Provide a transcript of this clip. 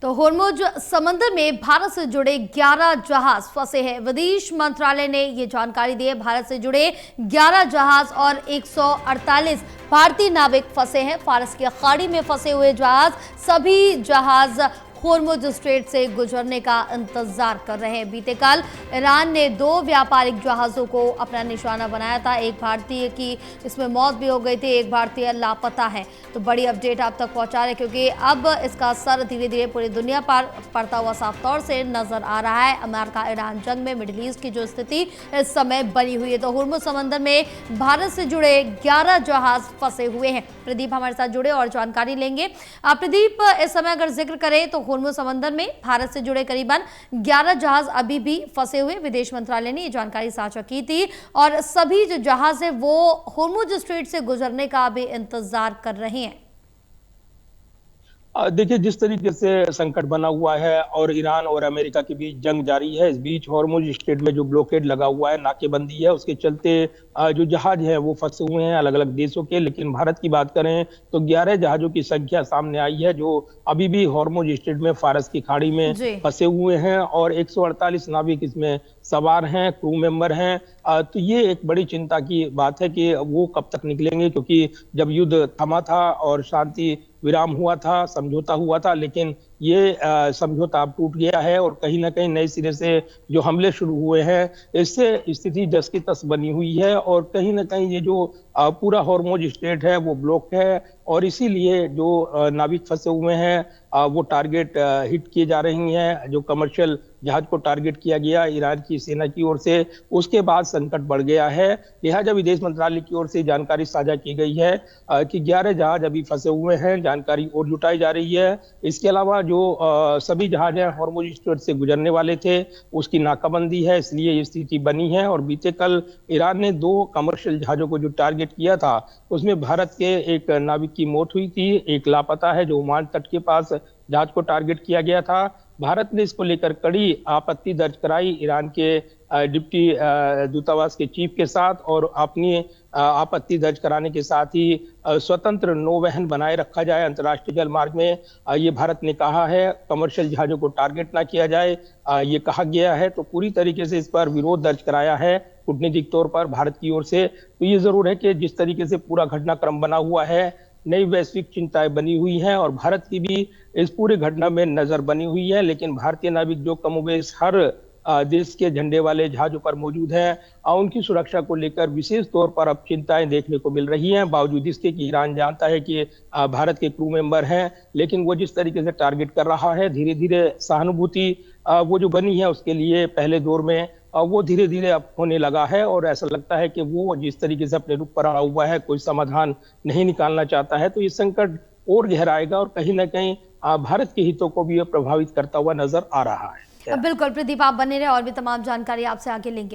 तो होर्मुज समंदर में भारत से जुड़े 11 जहाज फंसे हैं। विदेश मंत्रालय ने ये जानकारी दी है। भारत से जुड़े 11 जहाज और 148 भारतीय नाविक फंसे हैं। फारस की खाड़ी में फंसे हुए जहाज, सभी जहाज होर्मुज स्ट्रेट से गुजरने का इंतजार कर रहे हैं। बीते कल ईरान ने 2 व्यापारिक जहाजों को अपना निशाना बनाया था। एक भारतीय की इसमें मौत भी हो गई थी, एक भारतीय लापता है। तो बड़ी अपडेट आप तक पहुंचा रहे, क्योंकि अब इसका असर धीरे धीरे पूरी दुनिया पर पड़ता हुआ साफ तौर से नजर आ रहा है। अमेरिका ईरान जंग में मिडिल ईस्ट की जो स्थिति इस समय बनी हुई है, तो होर्मुज समंदर में भारत से जुड़े 11 जहाज फंसे हुए हैं। प्रदीप हमारे साथ जुड़े और जानकारी लेंगे। प्रदीप, इस समय अगर जिक्र करें तो होर्मुज समंदर में भारत से जुड़े करीबन 11 जहाज अभी भी फंसे हुए। विदेश मंत्रालय ने ये जानकारी साझा की थी और सभी जो जहाज है वो होर्मुज स्ट्रेट से गुजरने का भी इंतजार कर रहे हैं। देखिए, जिस तरीके से संकट बना हुआ है और ईरान और अमेरिका के बीच जंग जारी है, इस बीच हॉर्मुज स्ट्रेट में जो ब्लॉकेड लगा हुआ है, नाकेबंदी है, उसके चलते जो जहाज हैं वो फंसे हुए हैं अलग अलग देशों के। लेकिन भारत की बात करें तो 11 जहाजों की संख्या सामने आई है जो अभी भी हॉर्मुज स्ट्रेट में फारस की खाड़ी में फंसे हुए हैं और 148 नाविक इसमें सवार हैं, क्रू मेंबर हैं। तो ये एक बड़ी चिंता की बात है कि वो कब तक निकलेंगे, क्योंकि जब युद्ध थमा था और शांति विराम हुआ था, समझौता हुआ था, लेकिन ये समझौता अब टूट गया है और कहीं ना कहीं नए सिरे से जो हमले शुरू हुए हैं, इससे स्थिति जस की तस बनी हुई है और कहीं ना कहीं ये जो पूरा हॉर्मुज स्ट्रेट है वो ब्लॉक है और इसीलिए जो नाविक फंसे हुए हैं वो टारगेट हिट किए जा रही हैं। जो कमर्शियल जहाज को टारगेट किया गया ईरान की सेना की ओर से, उसके बाद संकट बढ़ गया है। लिहाजा विदेश मंत्रालय की ओर से जानकारी साझा की गई है कि 11 जहाज अभी फंसे हुए हैं, जानकारी और जुटाई जा रही है। इसके अलावा जो सभी जहाज हैं हॉर्मुज स्ट्रेट से गुजरने वाले थे, उसकी नाकाबंदी है, इसलिए ये स्थिति बनी है। और बीते कल ईरान ने 2 कमर्शियल जहाजों को जो टारगेट किया था, उसमें भारत के एक नाविक की मौत हुई थी, एक लापता है जो ओमान तट के पास जहाज को टारगेट किया गया था। भारत ने इसको लेकर कड़ी आपत्ति दर्ज कराई ईरान के डिप्टी दूतावास के चीफ के साथ और अपनी आपत्ति दर्ज कराने के साथ ही स्वतंत्र नौवहन बनाए रखा जाए अंतर्राष्ट्रीय जल मार्ग में, ये भारत ने कहा है। कमर्शियल जहाजों को टारगेट ना किया जाए, ये कहा गया है। तो पूरी तरीके से इस पर विरोध दर्ज कराया है कूटनीतिक तौर पर भारत की ओर से। तो ये जरूर है कि जिस तरीके से पूरा घटनाक्रम बना हुआ है, नई वैश्विक चिंताएं बनी हुई हैं और भारत की भी इस पूरे घटना में नजर बनी हुई है। लेकिन भारतीय नाविक जो कमोबेश हर देश के झंडे वाले जहाजों पर मौजूद हैं, उनकी सुरक्षा को लेकर विशेष तौर पर अब चिंताएं देखने को मिल रही हैं। बावजूद इसके कि ईरान जानता है कि भारत के क्रू मेंबर हैं, लेकिन वो जिस तरीके से टारगेट कर रहा है, धीरे धीरे सहानुभूति वो जो बनी है उसके लिए पहले दौर में वो धीरे धीरे अब होने लगा है और ऐसा लगता है कि वो जिस तरीके से अपने रुख पर अड़ा हुआ है, कोई समाधान नहीं निकालना चाहता है। तो ये संकट और गहराएगा और कहीं ना कहीं भारत के हितों को भी प्रभावित करता हुआ नजर आ रहा है। बिल्कुल प्रदीप, आप बने रहे और भी तमाम जानकारी आपसे आगे लेंगे।